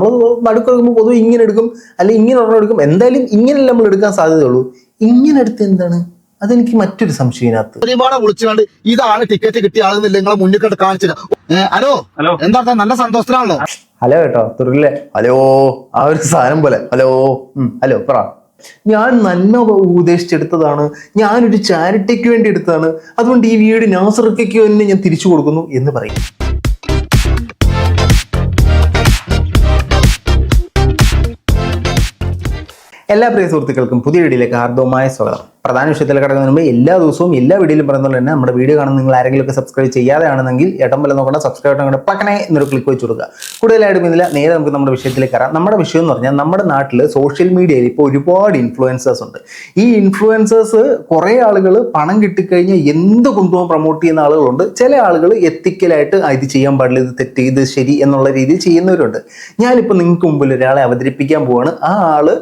നമ്മൾ നടുക്കെടുക്കുമ്പോൾ പൊതുവെ ഇങ്ങനെ എടുക്കും, അല്ലെങ്കിൽ ഇങ്ങനെ ഒരെണ്ണം എടുക്കും. എന്തായാലും ഇങ്ങനെയല്ല നമ്മൾ എടുക്കാൻ സാധ്യതയുള്ളൂ. ഇങ്ങനെ എടുത്ത് എന്താണ്? അതെനിക്ക് മറ്റൊരു സംശയം ഇതിനകത്ത്. ഒരുപാട് വിളിച്ചുകൊണ്ട് ഇതാണ് ടിക്കറ്റ് കിട്ടിയ ആളെന്നില്ല നിങ്ങളെ മുന്നിൽ കണ്ട് കാണിച്ചില്ല. ഹലോ എന്താ നല്ല സന്തോഷത്തിലാണല്ലോ. ഹലോ കേട്ടോ, തുറല്ലേ? ഹലോ, ആ ഒരു സാധനം പോലെ. ഹലോ ഹലോ പറ. ഞാൻ നന്മ ഉദ്ദേശിച്ചെടുത്തതാണ്, ഞാനൊരു ചാരിറ്റിക്ക് വേണ്ടി എടുത്തതാണ്, അതുകൊണ്ട് ഈ വീട് നാസർക്കയ്ക്ക് തന്നെ ഞാൻ തിരിച്ചു കൊടുക്കുന്നു എന്ന് പറയും. എല്ലാ പ്രിയ സുഹൃത്തുക്കൾക്കും പുതിയ വീഡിയോയിലേക്ക് ഹാർദവമായ സ്വാഗതം. പ്രധാന വിഷയത്തിലേക്ക് കടക്കുന്നതിന് മുമ്പ് എല്ലാ ദിവസവും എല്ലാ വീഡിയോയിലും പറയുന്നത് തന്നെ നമ്മുടെ വീഡിയോ കാണുന്ന നിങ്ങൾ ആരെങ്കിലുമൊക്കെ സബ്സ്ക്രൈബ് ചെയ്യാതെയാണെങ്കിൽ ഏട്ടം പോലെ നോക്കേണ്ട സബ്സ്ക്രൈബ് ആയിട്ട് പക്കനെ എന്നൊരു ക്ലിക്ക് വെച്ച് കൊടുക്കുക. കൂടുതലായിട്ട് ഇന്നില്ല, നേരെ നമുക്ക് നമ്മുടെ വിഷയത്തിലേക്ക് കയറാം. നമ്മുടെ വിഷയം എന്ന് പറഞ്ഞാൽ നമ്മുടെ നാട്ടിൽ സോഷ്യൽ മീഡിയയിൽ ഇപ്പോൾ ഒരുപാട് ഇൻഫ്ലുവൻസേഴ്സ് ഉണ്ട്. ഈ ഇൻഫ്ലുവൻസേഴ്സ് കുറേ ആളുകൾ പണം കിട്ടിക്കഴിഞ്ഞാൽ എന്ത് കൊണ്ടുപോകാൻ പ്രൊമോട്ട് ചെയ്യുന്ന ആളുകളുണ്ട്. ചില ആളുകൾ എത്തിക്കലായിട്ട് ഇത് ചെയ്യാൻ പാടില്ല, ഇത് തെറ്റ്, ഇത് ശരി എന്നുള്ള രീതിയിൽ ചെയ്യുന്നവരുണ്ട്. ഞാനിപ്പോൾ നിങ്ങൾക്ക് മുമ്പിൽ ഒരാളെ അവതരിപ്പിക്കാൻ പോവാണ്. ആ ആള്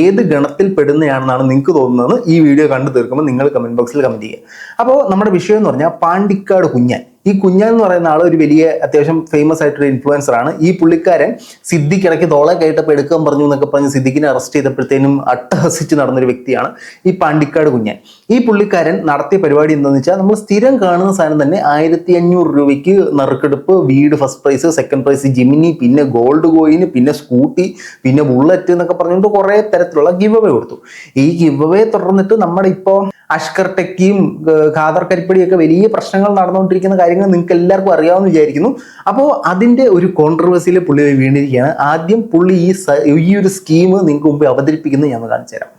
ഏത് ഗണത്തിൽ പെടുന്നതാണെന്നാണ് നിങ്ങൾക്ക് തോന്നുന്നത് ഈ വീഡിയോ കണ്ടു തീർക്കുമ്പോൾ നിങ്ങൾ കമന്റ് ബോക്സിൽ കമന്റ് ചെയ്യുക. അപ്പോൾ നമ്മുടെ വിഷയം എന്ന് പറഞ്ഞാൽ പാണ്ടിക്കാട് കുഞ്ഞൻ. ഈ കുഞ്ഞൻ എന്ന് പറയുന്ന ആൾ ഒരു വലിയ അത്യാവശ്യം ഫേമസ് ആയിട്ടൊരു ഇൻഫ്ലുവൻസർ ആണ്. ഈ പുള്ളിക്കാരൻ സിദ്ദിഖ് ഇടയ്ക്ക് തോളെ കേട്ടപ്പോൾ എടുക്കാൻ പറഞ്ഞു എന്നൊക്കെ പറഞ്ഞ് സിദ്ദിഖിനെ അറസ്റ്റ് ചെയ്തപ്പോഴത്തേനും അട്ടഹസിച്ച് നടന്നൊരു വ്യക്തിയാണ് ഈ പാണ്ടിക്കാട് കുഞ്ഞൻ. ഈ പുള്ളിക്കാരൻ നടത്തിയ പരിപാടി എന്താണെന്ന് വെച്ചാൽ നമ്മൾ സ്ഥിരം കാണുന്ന സാധനം തന്നെ 1500 രൂപയ്ക്ക് നറുക്കെടുപ്പ്, വീട് ഫസ്റ്റ് പ്രൈസ്, സെക്കൻഡ് പ്രൈസ് ജിമിനി, പിന്നെ ഗോൾഡ് കോയിന്, പിന്നെ സ്കൂട്ടി, പിന്നെ ബുള്ളറ്റ് എന്നൊക്കെ പറഞ്ഞുകൊണ്ട് കുറേ തരത്തിലുള്ള ഗിവ് അവേ കൊടുത്തു. ഈ ഗിവ് അവേ തുടർന്നിട്ട് നമ്മുടെ ഇപ്പോൾ അഷ്കർ ടെക്കിയും ഖാദർ കരിപ്പടിയൊക്കെ വലിയ പ്രശ്നങ്ങൾ നടന്നുകൊണ്ടിരിക്കുന്ന കാര്യങ്ങൾ നിങ്ങൾക്ക് എല്ലാവർക്കും അറിയാമെന്ന് വിചാരിക്കുന്നു. അപ്പോൾ അതിൻ്റെ ഒരു കോൺട്രവേഴ്സിയിൽ പുള്ളി വീണിരിക്കുകയാണ്. ആദ്യം പുള്ളി ഈ ഒരു സ്കീം നിങ്ങൾക്ക് മുമ്പ് അവതരിപ്പിക്കുന്നത് ഞാൻ കാണിച്ചു തരാം.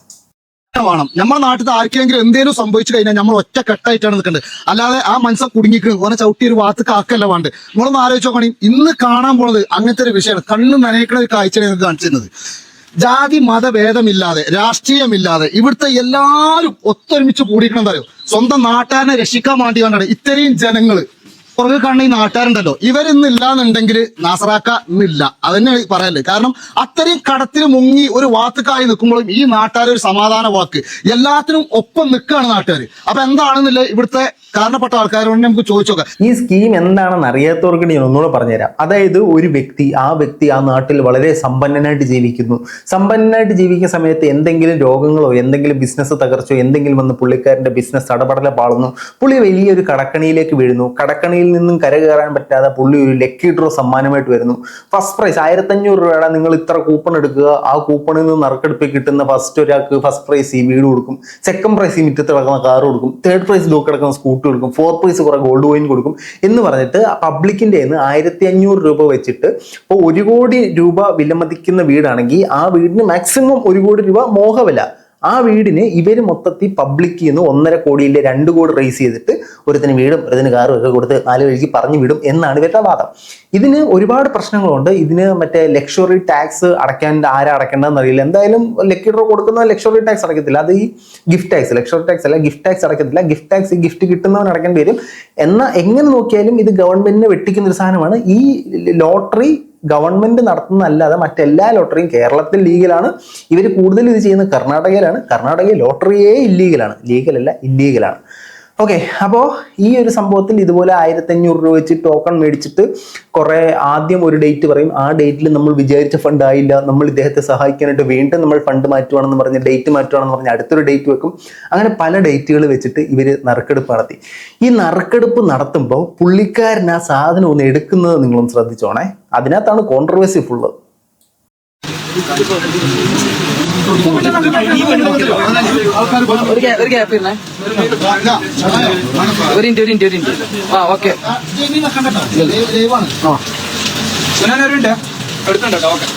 വേണം നമ്മുടെ നാട്ടിൽ ആർക്കെങ്കിലും എന്തെങ്കിലും സംഭവിച്ചു കഴിഞ്ഞാൽ നമ്മൾ ഒറ്റ കെട്ടായിട്ടാണ് നിൽക്കേണ്ടത്. അല്ലാതെ ആ മനസ്സെ കുടുങ്ങിക്കുന്നത് ഓനെ ചവിട്ടി ഒരു വാത്ത് ആക്കല്ല വേണ്ട. നമ്മളൊന്ന് ആലോചിച്ച് നോക്കണേ, ഇന്ന് കാണാൻ പോണത് അങ്ങനത്തെ ഒരു വിഷയമാണ്. കണ്ണ് നനയിക്കുന്ന ഒരു കാഴ്ചയാണ് കാണിച്ചിരുന്നത്. ജാതി മതഭേദമില്ലാതെ, രാഷ്ട്രീയമില്ലാതെ ഇവിടുത്തെ എല്ലാവരും ഒത്തൊരുമിച്ച് കൂടിയിരിക്കണം. പറയും സ്വന്തം നാട്ടുകാരനെ രക്ഷിക്കാൻ വേണ്ടി കണ്ടാണ് ഇത്രയും ജനങ്ങള് പുറകെ കാണുന്ന ഈ നാട്ടുകാരുണ്ടല്ലോ. ഇവരിന്നില്ലാന്നുണ്ടെങ്കിൽ നാസറാക്ക ഇന്നില്ല. അതന്നെ പറയല്ലേ. കാരണം അത്രയും കടത്തിൽ മുങ്ങി ഒരു വാത്തുക്കായി നിൽക്കുമ്പോഴും ഈ നാട്ടുകാർ ഒരു സമാധാന വാക്ക്, എല്ലാത്തിനും ഒപ്പം നിൽക്കുകയാണ് നാട്ടുകാർ. അപ്പൊ എന്താണെന്നില്ല ഇവിടുത്തെ കാരണപ്പെട്ട ആൾക്കാരോട് നമുക്ക് ചോദിച്ചു നോക്കാം. ഈ സ്കീം എന്താണെന്ന് അറിയാത്തവർക്ക് ഞാൻ ഒന്നുകൂടെ പറഞ്ഞുതരാം. അതായത് ഒരു വ്യക്തി ആ നാട്ടിൽ വളരെ സമ്പന്നനായിട്ട് ജീവിക്കുന്നു. സമ്പന്നനായിട്ട് ജീവിക്കുന്ന സമയത്ത് എന്തെങ്കിലും രോഗങ്ങളോ എന്തെങ്കിലും ബിസിനസ് തകർച്ചയോ എന്തെങ്കിലും വന്ന് പുള്ളിക്കാരൻ്റെ ബിസിനസ് തടപടല പാളുന്നു. പുള്ളി വലിയൊരു കടക്കണിയിലേക്ക് വീഴുന്നു. കടക്കണിയിൽ നിന്നും കരകയറാൻ പറ്റാതെ പുള്ളി ഒരു ലക്കി ഡ്രോ സമ്മാനമായിട്ട് വരുന്നു. ഫസ്റ്റ് പ്രൈസ് 1500 രൂപയുടെ നിങ്ങൾ ഇത്ര കൂപ്പൺ എടുക്കുക. ആ കൂപ്പണിൽ നിന്ന് നറുക്കെടുപ്പിൽ കിട്ടുന്ന ഫസ്റ്റ് ഒരാൾക്ക് ഫസ്റ്റ് പ്രൈസ് ഈ വീട് കൊടുക്കും, സെക്കൻഡ് പ്രൈസ് ഈ മുറ്റത്ത് കിടക്കുന്ന കാർ കൊടുക്കും, തേർഡ് പ്രൈസ് ലോക്ക് കിടക്കുന്ന സ്കൂട്ടി കൊടുക്കും, ഫോർത്ത് പ്രൈസ് കുറെ ഗോൾഡ് കോയിൻ കൊടുക്കും എന്ന് പറഞ്ഞിട്ട് പബ്ലിക്കിൻ്റെ 1500 രൂപ വെച്ചിട്ട് ഇപ്പോൾ 1 കോടി രൂപ വിലമതിക്കുന്ന വീടാണെങ്കിൽ ആ വീടിന് മാക്സിമം 1 കോടി രൂപ മോഹവില. ആ വീടിന് ഇവർ മൊത്തത്തിൽ പബ്ലിക്കിൽ നിന്ന് 1.5 കോടിയിലെ 2 കോടി റേസ് ചെയ്തിട്ട് ഒരുത്തിന് വീടും ഒരുത്തിന് കാറും ഒക്കെ കൊടുത്ത് 4 വഴിക്ക് പറഞ്ഞു വിടും എന്നാണ് ഇവരുടെ വാദം. ഇതിന് ഒരുപാട് പ്രശ്നങ്ങളുണ്ട്. ഇതിന് മറ്റേ ലക്ഷറി ടാക്സ് ആരാ അടയ്ക്കേണ്ടതെന്ന് അറിയില്ല. എന്തായാലും ലക്കി ഡ്രോ കൊടുക്കുന്ന ലക്ഷറി ടാക്സ് അടയ്ക്കത്തില്ല. അത് ഈ ഗിഫ്റ്റ് ടാക്സ്, ലക്ഷറി ടാക്സ് അല്ല, ഗിഫ്റ്റ് ടാക്സ് അടയ്ക്കത്തില്ല. ഗിഫ്റ്റ് ടാക്സ് ഈ ഗിഫ്റ്റ് കിട്ടുന്നവൻ അടയ്ക്കേണ്ടി വരും. എന്നാൽ എങ്ങനെ നോക്കിയാലും ഇത് ഗവൺമെന്റിനെ വെട്ടിക്കുന്ന ഒരു സാധനമാണ്. ഈ ലോട്ടറി ഗവൺമെന്റ് നടത്തുന്നതല്ലാതെ മറ്റെല്ലാ ലോട്ടറിയും കേരളത്തിൽ ലീഗലാണ്. ഇവർ കൂടുതൽ ഇത് ചെയ്യുന്നത് കർണാടകയിലാണ്. കർണാടകയിൽ ലോട്ടറിയേ ഇല്ലീഗലാണ്, ലീഗലല്ല, ഇല്ലീഗലാണ്. ഓക്കെ, അപ്പോൾ ഈ ഒരു സംഭവത്തിൽ ഇതുപോലെ 1500 രൂപ വെച്ച് ടോക്കൺ മേടിച്ചിട്ട് കുറേ ആദ്യം ഒരു ഡേറ്റ് പറയും. ആ ഡേറ്റിൽ നമ്മൾ വിചാരിച്ച ഫണ്ട് ആയില്ല, നമ്മൾ ഇദ്ദേഹത്തെ സഹായിക്കാനായിട്ട് വീണ്ടും നമ്മൾ ഫണ്ട് മാറ്റുവാണെന്ന് പറഞ്ഞ് ഡേറ്റ് മാറ്റുവാണെന്ന് പറഞ്ഞ് അടുത്തൊരു ഡേറ്റ് വെക്കും. അങ്ങനെ പല ഡേറ്റുകൾ വെച്ചിട്ട് ഇവർ നറുക്കെടുപ്പ് നടത്തി. ഈ നറുക്കെടുപ്പ് നടത്തുമ്പോൾ പുള്ളിക്കാരൻ ആ സാധനം ഒന്ന് എടുക്കുന്നത് നിങ്ങളൊന്ന് ശ്രദ്ധിച്ചോണേ. അതിനകത്താണ് കോൺട്രവേഴ്സി ഫുള്ള്. ഒരു ഗ്യാപ്പ് ഓക്കെ എടുത്തുണ്ടോ? ഓക്കെ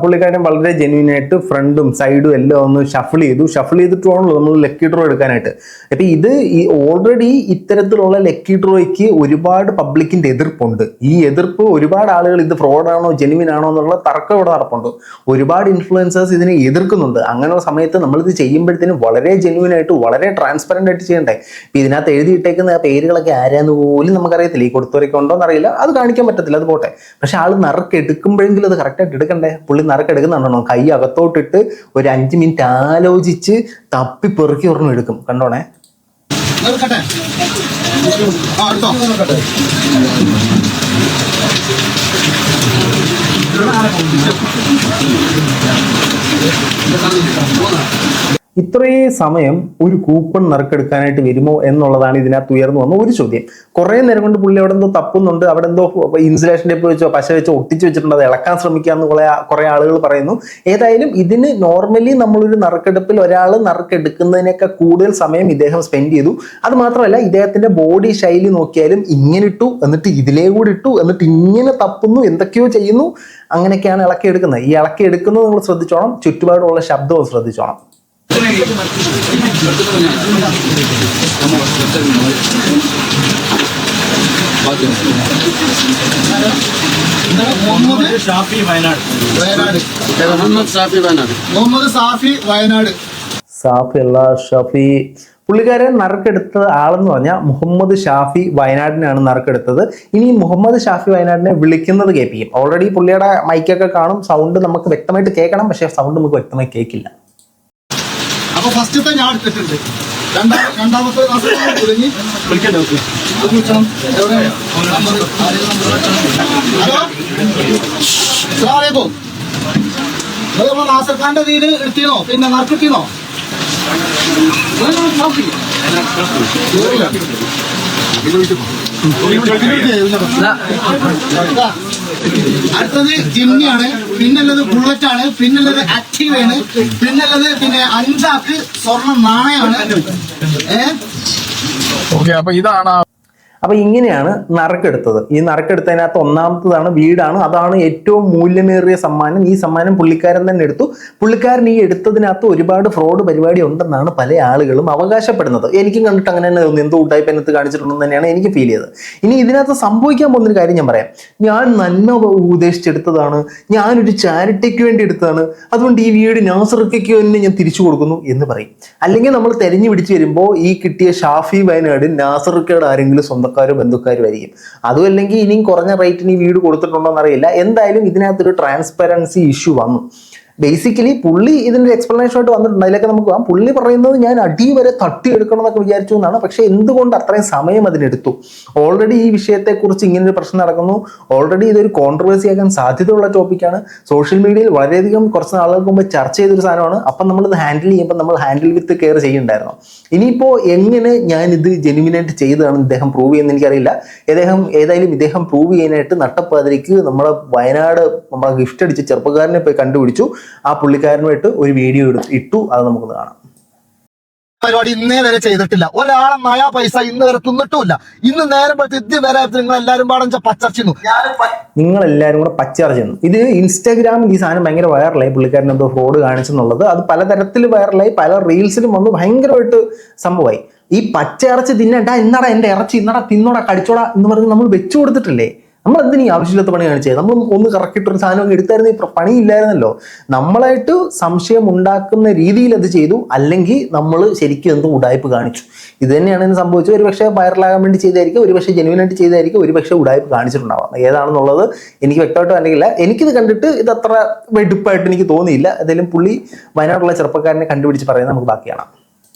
പുള്ളിക്കാരൻ വളരെ ജെന്യൂനായിട്ട് ഫ്രണ്ടും സൈഡും എല്ലാം ഒന്ന് ഷഫിൾ ചെയ്തിട്ടാണല്ലോ നമ്മൾ ലക്കി ഡ്രോ എടുക്കാനായിട്ട്. അപ്പൊ ഇത് ഓൾറെഡി ഇത്തരത്തിലുള്ള ലക്കി ഡ്രോയ്ക്ക് ഒരുപാട് പബ്ലിക്കിന്റെ എതിർപ്പുണ്ട്. ഈ എതിർപ്പ് ഒരുപാട് ആളുകൾ ഇത് ഫ്രോഡാണോ ജെന്യൂൻ ആണോ എന്നുള്ള തർക്കം ഇവിടെ നടപ്പുണ്ട്. ഒരുപാട് ഇൻഫ്ലുവൻസേഴ്സ് ഇതിനെ എതിർക്കുന്നുണ്ട്. അങ്ങനെയുള്ള സമയത്ത് നമ്മളിത് ചെയ്യുമ്പോഴത്തേനും വളരെ ജെന്യൂനായിട്ട് വളരെ ട്രാൻസ്പെറന്റ് ആയിട്ട് ചെയ്യണ്ടേ. ഇപ്പൊ ഇതിനകത്ത് എഴുതിയിട്ടേക്കുന്ന പേരുകളൊക്കെ ആരാന്ന് പോലും നമുക്കറിയത്തില്ല. ഈ കൊടുത്തവരൊക്കെ ഉണ്ടോ എന്നറിയില്ല, അത് കാണിക്കാൻ പറ്റത്തില്ല, അത് പോട്ടെ. പക്ഷെ ആൾ നറുക്ക് എടുക്കുമ്പോഴെങ്കിലും അത് കറക്റ്റായിട്ട് എടുക്കണ്ടേ. പുള്ളി നറുക്ക് എടുക്കുന്നുണ്ടോ, കൈ അകത്തോട്ടിട്ട് ഒരു 5 മിനിറ്റ് ആലോചിച്ച് തപ്പി പെറുക്കി ഒരെണ്ണം എടുക്കും. കണ്ടോണേ. എടുക്കട്ടെ ആ എടുത്തോ ഇത്രയും സമയം ഒരു കൂപ്പൺ നറുക്കെടുക്കാനായിട്ട് വരുമോ എന്നുള്ളതാണ് ഇതിനകത്ത് ഉയർന്നു വന്ന ഒരു ചോദ്യം. കുറേ നേരം കൊണ്ട് പുള്ളി അവിടെ എന്തോ തപ്പുന്നുണ്ട്, അവിടെ എന്തോ ഇൻസുലേഷൻ ടേപ്പ് വെച്ചോ പശ വെച്ചോ ഒട്ടിച്ച് വെച്ചിട്ടുണ്ട്, അത് ഇളക്കാൻ ശ്രമിക്കാന്ന് കുറെ ആളുകൾ പറയുന്നു. ഏതായാലും ഇതിന് നോർമലി നമ്മളൊരു നറുക്കെടുപ്പിൽ ഒരാൾ നറുക്കെടുക്കുന്നതിനേക്കാൾ കൂടുതൽ സമയം ഇദ്ദേഹം സ്പെൻഡ് ചെയ്തു. അത് മാത്രമല്ല ഇദ്ദേഹത്തിന്റെ ബോഡി ശൈലി നോക്കിയാലും ഇങ്ങനെ ഇട്ടു, എന്നിട്ട് ഇതിലേ കൂടി ഇട്ടു, എന്നിട്ട് ഇങ്ങനെ തപ്പുന്നു, എന്തൊക്കെയോ ചെയ്യുന്നു. അങ്ങനെയൊക്കെയാണ് ഇളക്കിയെടുക്കുന്നത്. ഈ ഇളക്കിയെടുക്കുന്നത് നിങ്ങൾ ശ്രദ്ധിച്ചോണം, ചുറ്റുപാടുമുള്ള ശബ്ദവും ശ്രദ്ധിച്ചോണം. മുഹമ്മദ് സാഫി വയനാട്. സാഫി അല്ല ഷഫി. പുള്ളിക്കാരൻ നറുക്കെടുത്ത ആളെന്ന് പറഞ്ഞാൽ മുഹമ്മദ് ഷാഫി വയനാടിനാണ് നറുക്കെടുത്തത്. ഇനി മുഹമ്മദ് ഷാഫി വയനാടിനെ വിളിക്കുന്നത് കേൾപ്പിക്കും. ഓൾറെഡി പുള്ളിയുടെ മൈക്കൊക്കെ കാണും, സൗണ്ട് നമുക്ക് വ്യക്തമായിട്ട് കേൾക്കണം, പക്ഷേ സൗണ്ട് നമുക്ക് വ്യക്തമായി കേൾക്കില്ല. അപ്പൊ ഫസ്റ്റത്തെ ഞാൻ എടുത്തിട്ടുണ്ട്. രണ്ടാമത്തെ തുടങ്ങി നാസർ ഖാന്റെ തീര് എടുത്തിനോ, പിന്നെ നറുക്കെടുത്തിനോ? അടുത്തത് ജിമ്മിയാണ്, പിന്നുള്ളത് ബുള്ളറ്റ് ആണ്, പിന്നുള്ളത് ആക്റ്റീവ് ആണ്, പിന്നുള്ളത് പിന്നെ 5 ആക്ക് സ്വർണ്ണ നാണയമാണ്. ഓക്കെ, അപ്പൊ ഇതാണ്. അപ്പൊ ഇങ്ങനെയാണ് നറുക്കെടുത്തത്. ഈ നറുക്കെടുത്തതിനകത്ത് ഒന്നാമത്തതാണ് വീടാണ്. അതാണ് ഏറ്റവും മൂല്യമേറിയ സമ്മാനം. ഈ സമ്മാനം പുള്ളിക്കാരൻ തന്നെ എടുത്തു. പുള്ളിക്കാരൻ ഈ എടുത്തതിനകത്ത് ഒരുപാട് ഫ്രോഡ് പരിപാടി ഉണ്ടെന്നാണ് പല ആളുകളും അവകാശപ്പെടുന്നത്. എനിക്കും കണ്ടിട്ട് അങ്ങനെ തന്നെ തോന്നുന്നു, എന്തോ ഉടായ്പനത്ത് കാണിച്ചിട്ടുണ്ടെന്ന് തന്നെയാണ് എനിക്ക് ഫീൽ ചെയ്തത്. ഇനി ഇതിനകത്ത് സംഭവിക്കാൻ പോകുന്നൊരു കാര്യം ഞാൻ പറയാം. ഞാൻ നന്മ ഉദ്ദേശിച്ചെടുത്തതാണ്, ഞാനൊരു ചാരിറ്റിക്ക് വേണ്ടി എടുത്തതാണ്, അതുകൊണ്ട് ഈ വീട് നാസർക്കയ്ക്ക് തന്നെ ഞാൻ തിരിച്ചു കൊടുക്കുന്നു എന്ന് പറയും. അല്ലെങ്കിൽ നമ്മൾ തെരഞ്ഞു പിടിച്ച് വരുമ്പോൾ ഈ കിട്ടിയ ഷാഫി വയനാട് നാസർക്കയുടെ ആരെങ്കിലും സ്വന്തക്കാരോ ബന്ധുക്കാരോ ആയിരിക്കും. അതും അല്ലെങ്കിൽ ഇനിയും കുറഞ്ഞ റേറ്റിന് ഈ വീട് കൊടുത്തിട്ടുണ്ടോ എന്നറിയില്ല. എന്തായാലും ഇതിനകത്തൊരു ട്രാൻസ്പെറൻസി ഇഷ്യൂ വന്നു. ബേസിക്കലി പുള്ളി ഇതിന്റെ എക്സ്പ്ലനേഷൻ ആയിട്ട് വന്നിട്ടുണ്ട്. അതിലൊക്കെ നമുക്ക് പോകാം. പുള്ളി പറയുന്നത് ഞാൻ അടി വരെ തട്ടിയെടുക്കണം എന്നൊക്കെ വിചാരിച്ചു എന്നാണ്. പക്ഷെ എന്തുകൊണ്ട് അത്രയും സമയം അതിനെടുത്തു? ഓൾറെഡി ഈ വിഷയത്തെക്കുറിച്ച് ഇങ്ങനൊരു പ്രശ്നം നടക്കുന്നു. ഓൾറെഡി ഇതൊരു കോൺട്രവേഴ്സി ആകാൻ സാധ്യതയുള്ള ടോപ്പിക്കാണ്. സോഷ്യൽ മീഡിയയിൽ വളരെയധികം കുറച്ച് നാളുകൾക്ക് മുമ്പ് ചർച്ച ചെയ്തൊരു സാധനമാണ്. അപ്പം നമ്മളിത് ഹാൻഡിൽ ചെയ്യുമ്പോൾ നമ്മൾ ഹാൻഡിൽ വിത്ത് കെയർ ചെയ്യുന്നുണ്ടായിരുന്നു. ഇനിയിപ്പോൾ എങ്ങനെ ഞാനിത് ജെനുവിനായിട്ട് ചെയ്തതാണെന്ന് ഇദ്ദേഹം പ്രൂവ് ചെയ്യുന്ന എനിക്കറിയില്ല. ഏതായാലും ഇദ്ദേഹം പ്രൂവ് ചെയ്യാനായിട്ട് നട്ടപ്പാതിരിക്ക് നമ്മുടെ വയനാട് നമ്മളെ ഗിഫ്റ്റ് അടിച്ച് ചെറുപ്പക്കാരനെ പോയി കണ്ടുപിടിച്ചു. ആ പുള്ളിക്കാരനുമായിട്ട് ഒരു വീഡിയോ ഇട്ടു. അത് നമുക്ക് കാണാം. പരിപാടി ഇന്നേ വരെ ചെയ്തിട്ടില്ല. ഒരാളെ നയാ പൈസ ഇന്ന് വരെ തിന്നിട്ടുമില്ല. ഇന്ന് നേരം ഇത് വരെ നിങ്ങൾ എല്ലാവരും പാടം പച്ചർച്ചിരുന്നു. നിങ്ങൾ എല്ലാവരും കൂടെ പച്ചർച്ചിരുന്നു. ഇത് ഇൻസ്റ്റാഗ്രാമിൽ ഈ സാധനം ഭയങ്കര വൈറലായി. പുള്ളിക്കാരൻ എന്തോ ഫ്രോഡ് കാണിച്ചെന്നുള്ളത് അത് പലതരത്തിൽ വൈറലായി, പല റീൽസിലും വന്ന് ഭയങ്കരമായിട്ട് സംഭവമായി. ഈ പച്ച ഇറച്ചി തിന്നേണ്ട, എന്നാടാ എന്റെ ഇറച്ചി, ഇന്നടാ തിന്നോടാ കടിച്ചോടാ എന്ന് പറഞ്ഞ് നമ്മൾ വെച്ചു കൊടുത്തിട്ടില്ലേ? നമ്മൾ എന്തിനീ ആവശ്യമില്ലാത്ത പണി കാണിച്ചത്? നമ്മൾ ഒന്ന് കറക്കിയിട്ടൊരു സാധനം എടുത്തായിരുന്നു, ഈ പണിയില്ലായിരുന്നല്ലോ. നമ്മളായിട്ട് സംശയം ഉണ്ടാക്കുന്ന രീതിയിൽ അത് ചെയ്തു, അല്ലെങ്കിൽ നമ്മൾ ശരിക്കും എന്തോ ഉടായ്പ് കാണിച്ചു. ഇത് തന്നെയാണ് ഇന്ന് സംഭവിച്ചത്. ഒരുപക്ഷെ വൈറലാകാൻ വേണ്ടി ചെയ്തായിരിക്കും, ഒരുപക്ഷെ ജെനുവിനായിട്ട് ചെയ്തായിരിക്കും, ഒരുപക്ഷെ ഉടായ്പ് കാണിച്ചിട്ടുണ്ടാവാം. ഏതാണെന്നുള്ളത് എനിക്ക് വ്യക്തമായിട്ട് അറിയില്ല. എനിക്കിത് കണ്ടിട്ട് ഇത് അത്ര വെടുപ്പായിട്ട് എനിക്ക് തോന്നിയില്ല. ഏതായാലും പുള്ളി വയനാടുള്ള ചെറുപ്പക്കാരനെ കണ്ടുപിടിച്ച് പറയുന്നത് നമുക്ക് ബാക്കിയാണ്.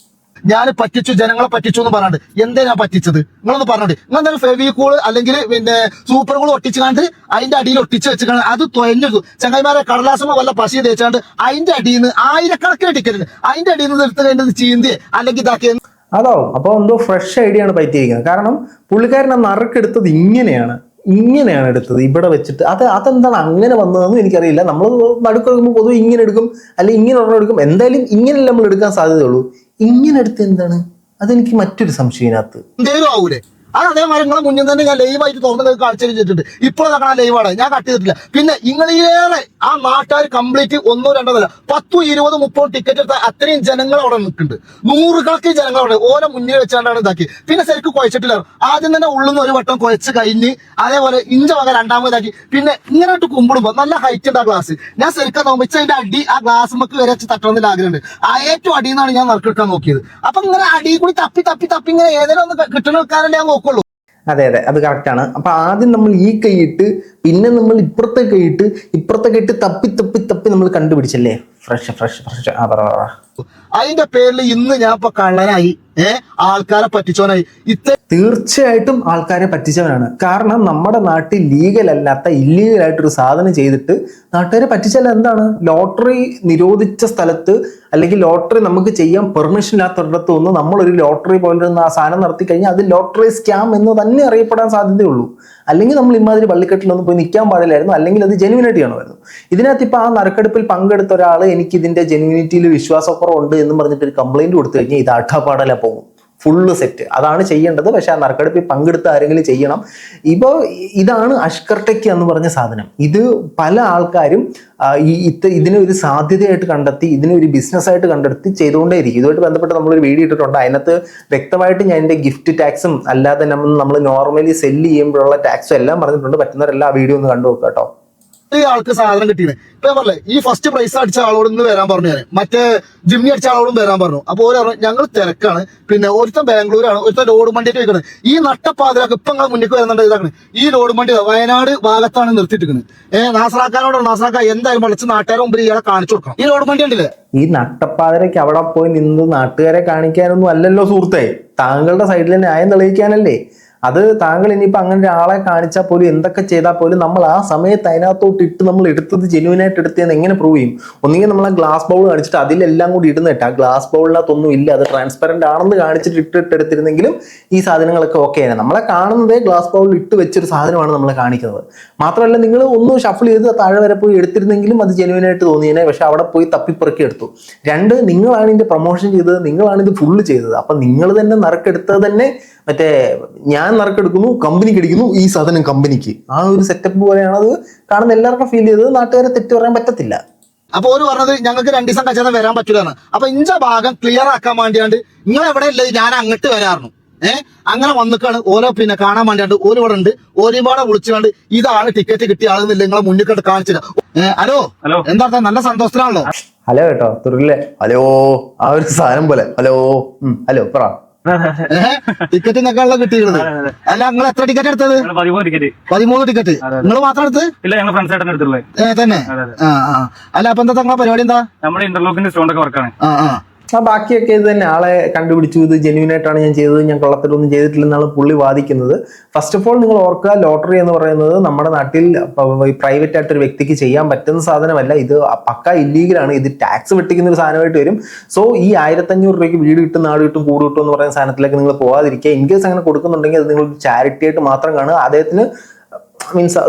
ഞാൻ പറ്റിച്ചു, ജനങ്ങളെ പറ്റിച്ചു എന്ന് പറഞ്ഞിട്ട് എന്തേ ഞാൻ പറ്റിച്ചത്? നിങ്ങളൊന്ന് പറഞ്ഞോട്ടെ. നിങ്ങൾ എന്തായാലും ഫെവിക്കൂൾ അല്ലെങ്കിൽ പിന്നെ സൂപ്പർ കൂൾ ഒട്ടിച്ച് കണ്ട് അതിന്റെ അടിയിൽ ഒട്ടിച്ച് വെച്ച് അത് തൊയഞ്ഞെടുക്കും. ചങ്ങായിമാരെ കടലാസമോ വല്ല പശി തേച്ചാണ്ട് അതിന്റെ അടിയിൽ നിന്ന് ആയിരക്കണക്കിന് ടിക്കറ്റ് അതിന്റെ അടിയിൽ നിന്ന് എടുത്ത് കഴിഞ്ഞത് ചീന്തി അല്ലെങ്കിൽ ഇതാക്കിയ അതാവും. അപ്പോൾ എന്തോ ഫ്രഷ് ഐഡിയ ആണ് പറ്റിയിരിക്കുന്നത്. കാരണം പുള്ളിക്കാരൻ ആ നറുക്കെടുത്തത് ഇങ്ങനെയാണ് എടുത്തത്, ഇവിടെ വെച്ചിട്ട്. അതെന്താണ് അങ്ങനെ വന്നതെന്ന് എനിക്കറിയില്ല. നമ്മൾ നടുക്കെടുക്കുമ്പോൾ പൊതുവെ ഇങ്ങനെ എടുക്കും, അല്ലെങ്കിൽ ഇങ്ങനെ ഒരെണ്ണം എടുക്കും. എന്തായാലും ഇങ്ങനെയല്ല നമ്മൾ എടുക്കാൻ സാധ്യതയുള്ളൂ. ഇങ്ങനെ എടുത്ത് എന്താണ്? അതെനിക്ക് മറ്റൊരു സംശയം ഇതിനകത്ത്. എന്തേലും ആവൂലേ? അത് അതേമാതിരി നിങ്ങളെ മുന്നിൽ തന്നെ ഞാൻ ലൈവായിട്ട് തുറന്നത് കാഴ്ച ചെയ്തിട്ടുണ്ട്. ഇപ്പോൾ നടക്കണ ലൈവാണ്, ഞാൻ കട്ട് ചെയ്തിട്ടില്ല. പിന്നെ നിങ്ങളിലേറെ ആ നാട്ടുകാർ കംപ്ലീറ്റ് 1, 2 അല്ല 10, 20, 30 ടിക്കറ്റ് എടുത്ത അത്രയും ജനങ്ങൾ അവിടെ നിൽക്കുന്നുണ്ട്. 100 കണക്കിന് ജനങ്ങൾ അവിടെ ഓരോ മുന്നിൽ വെച്ചാണ്ടാണ് ഇതാക്കി. പിന്നെ ശരിക്കും കുഴച്ചിട്ടില്ല. ആദ്യം തന്നെ ഉള്ളുന്ന ഒരു വട്ടം കുഴച്ച് കഴിഞ്ഞ് അതേപോലെ ഇഞ്ച വക രണ്ടാമതാക്കി. പിന്നെ ഇങ്ങനെയായിട്ട് കുമ്പിടുമ്പോ നല്ല ഹൈറ്റ് ഉണ്ട് ആ ഗ്ലാസ്. ഞാൻ ശരിക്കും നോക്കിച്ച് അതിന്റെ അടി ആ ഗ്ലാസ് നമുക്ക് വരെ തട്ടണമെന്ന് ആഗ്രഹമുണ്ട്. ആ ഏറ്റവും അടിയിൽ നിന്നാണ് ഞാൻ നറുക്കെടുക്കാൻ നോക്കിയത്. അപ്പൊ ഇങ്ങനെ അടിയിൽ കൂടി തപ്പി ഇങ്ങനെ ഏതെങ്കിലും ഒന്ന് കിട്ടുന്ന ആൾക്കാരല്ലേ ഞാൻ നോക്കുള്ളൂ. അതെ, അത് കറക്റ്റാണ്. അപ്പൊ ആദ്യം നമ്മൾ ഈ കൈയിട്ട്, പിന്നെ നമ്മൾ ഇപ്പുറത്തെ കൈയിട്ട് തപ്പി നമ്മൾ കണ്ടുപിടിച്ചല്ലേ. ഫ്രഷ് ആ പറ. അതിന്റെ പേരിൽ ഇന്ന് ഞാൻ ഇപ്പൊ കള്ളനായി, ആൾക്കാരെ പറ്റിച്ചോനായി. തീർച്ചയായിട്ടും ആൾക്കാരെ പറ്റിച്ചവനാണ്. കാരണം നമ്മുടെ നാട്ടിൽ ലീഗൽ അല്ലാത്ത ഇല്ലീഗലായിട്ടൊരു സാധനം ചെയ്തിട്ട് നാട്ടുകാരെ പറ്റിച്ചാൽ എന്താണ്? ലോട്ടറി നിരോധിച്ച സ്ഥലത്ത് അല്ലെങ്കിൽ ലോട്ടറി നമുക്ക് ചെയ്യാൻ പെർമിഷൻ ഇല്ലാത്തടത്ത് ഒന്ന് നമ്മളൊരു ലോട്ടറി പോലെ ആ സാധനം നടത്തി കഴിഞ്ഞാൽ അത് ലോട്ടറി സ്കാം എന്ന് തന്നെ അറിയപ്പെടാൻ സാധ്യതയുള്ളൂ. അല്ലെങ്കിൽ നമ്മൾ ഇമാതിരി പള്ളിക്കെട്ടിലൊന്നും പോയി നിൽക്കാൻ പാടില്ലായിരുന്നു, അല്ലെങ്കിൽ അത് ജെനുവിനായിട്ട് ചെയ്യണമായിരുന്നു. ഇതിനകത്ത് ഇപ്പൊ ആ നറുക്കെടുപ്പിൽ പങ്കെടുത്ത ഒരാൾ എനിക്ക് ഇതിന്റെ ജെനുവിനിറ്റിയിൽ വിശ്വാസക്കുറവുണ്ട് എന്ന് പറഞ്ഞിട്ട് ഒരു കംപ്ലൈന്റ് കൊടുത്തു കഴിഞ്ഞാൽ ഇത് ആട്ടാപ്പാടല പോകും, ഫുള്ള് സെറ്റ്. അതാണ് ചെയ്യേണ്ടത്. പക്ഷെ ആ നറുക്കെടുപ്പിൽ പങ്കെടുത്ത ആരെങ്കിലും ചെയ്യണം. ഇപ്പോൾ ഇതാണ് അഷ്കർട്ടയ്ക്ക് എന്ന് പറഞ്ഞ സാധനം. ഇത് പല ആൾക്കാരും ഇതിനെ ഒരു സാധ്യതയായിട്ട് കണ്ടെത്തി, ഇതിനെ ഒരു ബിസിനസ്സായിട്ട് കണ്ടെത്തി ചെയ്തുകൊണ്ടേയിരിക്കും. ഇതുമായിട്ട് ബന്ധപ്പെട്ട് നമ്മളൊരു വീഡിയോ ഇട്ടിട്ടുണ്ട്. അതിനകത്ത് വ്യക്തമായിട്ട് ഞാൻ എൻ്റെ ഗിഫ്റ്റ് ടാക്സും അല്ലാതെ നമ്മൾ നോർമലി സെല്ല് ചെയ്യുമ്പോഴുള്ള ടാക്സും എല്ലാം പറഞ്ഞിട്ടുണ്ട്. പറ്റുന്നവരെല്ലാം ആ വീഡിയോ ഒന്ന് കണ്ടു നോക്കുക കേട്ടോ. ആൾക്ക് സാധനം കിട്ടിയത് ഇപ്പൊ പറഞ്ഞേ, ഈ ഫസ്റ്റ് പ്രൈസ് അടിച്ച ആളോട് ഇന്ന് വരാൻ പറഞ്ഞു. ഞാൻ മറ്റേ ജിമ്മി അടിച്ച ആളോടും വരാൻ പറഞ്ഞു. അപ്പൊ ഓരോ ഞങ്ങൾ തിരക്കാണ്, പിന്നെ ഒരുത്തൻ ബാംഗ്ലൂരാണ്, ഒരുത്തൻ ലോഡ് വണ്ടിയിട്ട് വെക്കുന്നത്. ഈ നട്ടപ്പാതിരാക്ക് ഇപ്പൊ നിങ്ങൾ മുന്നിൽ വരുന്നുണ്ട്. ഇതാക്കണ് ഈ ലോഡ് വണ്ടി വയനാട് ഭാഗത്താണ് നിർത്തിയിട്ടിരിക്കുന്നത്. നാസറാക്കാനോട് നാസറാക്ക എന്തായാലും വിളിച്ച് നാട്ടുകാരെ മുമ്പിൽ ഇയാളെ കാണിച്ചു കൊടുക്കണം. ഈ ലോഡ് വണ്ടി ഉണ്ടല്ലേ, ഈ നട്ടപ്പാതിരയ്ക്ക് അവിടെ പോയി നിന്ന് നാട്ടുകാരെ കാണിക്കാനൊന്നും അല്ലല്ലോ സുഹൃത്തെ, താങ്കളുടെ സൈഡിൽ ന്യായം തെളിയിക്കാനല്ലേ. അത് താങ്കൾ ഇനിയിപ്പോൾ അങ്ങനെ ഒരാളെ കാണിച്ചാൽ പോലും എന്തൊക്കെ ചെയ്താൽ പോലും നമ്മൾ ആ സമയത്ത് അതിനകത്തോട്ട് ഇട്ട് നമ്മൾ എടുത്തത് ജെന്യൂനായിട്ട് എടുത്തതെന്ന് എങ്ങനെ പ്രൂവ് ചെയ്യും? ഒന്നുകിൽ നമ്മൾ ആ ഗ്ലാസ് ബൗൾ കാണിച്ചിട്ട് അതിലെല്ലാം കൂടി ഇടുന്നിട്ട് ആ ഗ്ലാസ് ബൗളിനകത്തൊന്നും ഇല്ല, അത് ട്രാൻസ്പെറന്റ് ആണെന്ന് കാണിച്ചിട്ട് ഇട്ടെടുത്തിരുന്നെങ്കിലും ഈ സാധനങ്ങളൊക്കെ ഓക്കെയാണ്. നമ്മളെ കാണുന്നതേ ഗ്ലാസ് ബൗളിൽ ഇട്ട് വെച്ചൊരു സാധനമാണ് നമ്മളെ കാണിക്കുന്നത്. മാത്രമല്ല നിങ്ങൾ ഒന്ന് ഷഫിൾ ചെയ്ത് താഴെ വരെ പോയി എടുത്തിരുന്നെങ്കിലും അത് ജെന്യൂനായിട്ട് തോന്നിയേനെ. പക്ഷെ അവിടെ പോയി തപ്പിപ്പുറക്കി എടുത്തു. രണ്ട്, നിങ്ങളാണ് ഇതിന്റെ പ്രൊമോഷൻ ചെയ്തത്, നിങ്ങളാണ് ഇത് ഫുള്ള് ചെയ്തത്. അപ്പൊ നിങ്ങൾ തന്നെ നറുക്കെടുത്തത് തന്നെ മറ്റേ ഞാൻ നറുക്കെടുക്കുന്നു കമ്പനിക്ക് അടിക്കുന്നു, ഈ സാധനം കമ്പനിക്ക്, ആ ഒരു സെറ്റപ്പ് പോലെയാണ് അത് കാണുന്ന എല്ലാവർക്കും ഫീൽ ചെയ്തത്. നാട്ടുകാരെ തെറ്റ് പറയാൻ പറ്റത്തില്ല. അപ്പൊ ഓര് പറഞ്ഞത് ഞങ്ങൾക്ക് 2 ദിവസം കച്ചവടം വരാൻ പറ്റൂലാണ്. അപ്പൊ ഇഞ്ച ഭാഗം ക്ലിയർ ആക്കാൻ വേണ്ടിയാണ്ട് നിങ്ങൾ എവിടെ ഉള്ളത് ഞാൻ അങ്ങോട്ട് വരാറുണ്ട്. അങ്ങനെ വന്നിക്കാണ് ഓരോ പിന്നെ കാണാൻ വേണ്ടിയാണ്ട് ഓരോ ഇവിടെ ഉണ്ട്. ഒരുപാട് വിളിച്ചുകൊണ്ട് ഇതാണ് ടിക്കറ്റ് കിട്ടിയ ആളെന്നില്ല നിങ്ങളെ മുന്നിൽ കണ്ട് കാണിച്ചില്ല. ഹലോ എന്താ നല്ല സന്തോഷത്തിലാണല്ലോ. ഹലോ കേട്ടോ തുറില്ലേ, ഹലോ ആ ഒരു സാധനം പോലെ ഹലോ ഹലോ പറ. ടിക്കറ്റ് നിങ്ങൾക്കുള്ള കിട്ടിയിരുന്നത് അല്ല, നിങ്ങൾ എത്ര ടിക്കറ്റ് എടുത്തത്? 13 ടിക്കറ്റ്. നിങ്ങൾ മാത്രം എടുത്ത്? ഇല്ല, ഞങ്ങൾ ഫ്രണ്ട്സായിട്ടാണ് എടുത്തുള്ളത്. തന്നെ. അല്ല അപ്പൊ എന്താ നിങ്ങളെ പരിപാടി എന്താ? നമ്മുടെ ഇന്റർലോക്കിന്റെ സ്റ്റോണ്ടൊക്കെ വർക്കാണ്. ബാക്കിയൊക്കെ ഇത് തന്നെ ആളെ കണ്ടുപിടിച്ചു, ഇത് ജെന്യൂനായിട്ടാണ് ഞാൻ ചെയ്തത്, ഞാൻ കള്ളത്തിലൊന്നും ചെയ്തിട്ടില്ലെന്നാണ് പുള്ളി വാദിക്കുന്നത്. ഫസ്റ്റ് ഓഫ് ഓൾ നിങ്ങൾ ഓർക്കുക, ലോട്ടറി എന്ന് പറയുന്നത് നമ്മുടെ നാട്ടിൽ പ്രൈവറ്റ് ആയിട്ടൊരു വ്യക്തിക്ക് ചെയ്യാൻ പറ്റുന്ന സാധനമല്ല. ഇത് പക്ക ഇല്ലീഗലാണ്. ഇത് ടാക്സ് വെട്ടിക്കുന്ന ഒരു സാധനമായിട്ട് വരും. സോ ഈ 1500 രൂപയ്ക്ക് വീട് കിട്ടും, നാട് കിട്ടും, കൂട് കിട്ടും എന്ന് പറയുന്ന സാധനത്തിലേക്ക് നിങ്ങൾ പോകാതിരിക്കുക. ഇൻ കേസ് അങ്ങനെ കൊടുക്കുന്നുണ്ടെങ്കിൽ അത് നിങ്ങൾ ചാരിറ്റി ആയിട്ട് മാത്രം കാണുക. അദ്ദേഹത്തിന് മീൻസ്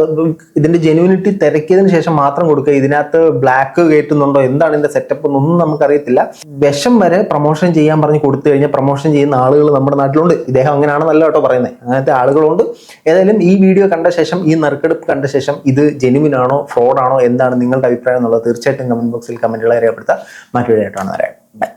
ഇതിന്റെ ജെന്യൂനിറ്റി തിരക്കിയതിന് ശേഷം മാത്രം കൊടുക്കുക. ഇതിനകത്ത് ബ്ലാക്ക് കയറ്റുന്നുണ്ടോ, എന്താണ് ഇതിന്റെ സെറ്റപ്പ് എന്നൊന്നും നമുക്കറിയത്തില്ല. വിഷം വരെ പ്രൊമോഷൻ ചെയ്യാൻ പറഞ്ഞ് കൊടുത്തു കഴിഞ്ഞാൽ പ്രൊമോഷൻ ചെയ്യുന്ന ആളുകൾ നമ്മുടെ നാട്ടിലുണ്ട്. ഇദ്ദേഹം അങ്ങനെയാണെന്നല്ല കേട്ടോ പറയുന്നത്, അങ്ങനത്തെ ആളുകളുണ്ട്. ഏതായാലും ഈ വീഡിയോ കണ്ട ശേഷം, ഈ നറുക്കെടുപ്പ് കണ്ട ശേഷം ഇത് ജെന്യൂൻ ആണോ ഫ്രോഡ് ആണോ എന്താണ് നിങ്ങളുടെ അഭിപ്രായം എന്നുള്ളത് തീർച്ചയായിട്ടും കമന്റ് ബോക്സിൽ കമന്റുകളെ രേഖപ്പെടുത്താം. മറ്റൊരു ആയിട്ടാണ് വരാം. ബൈ.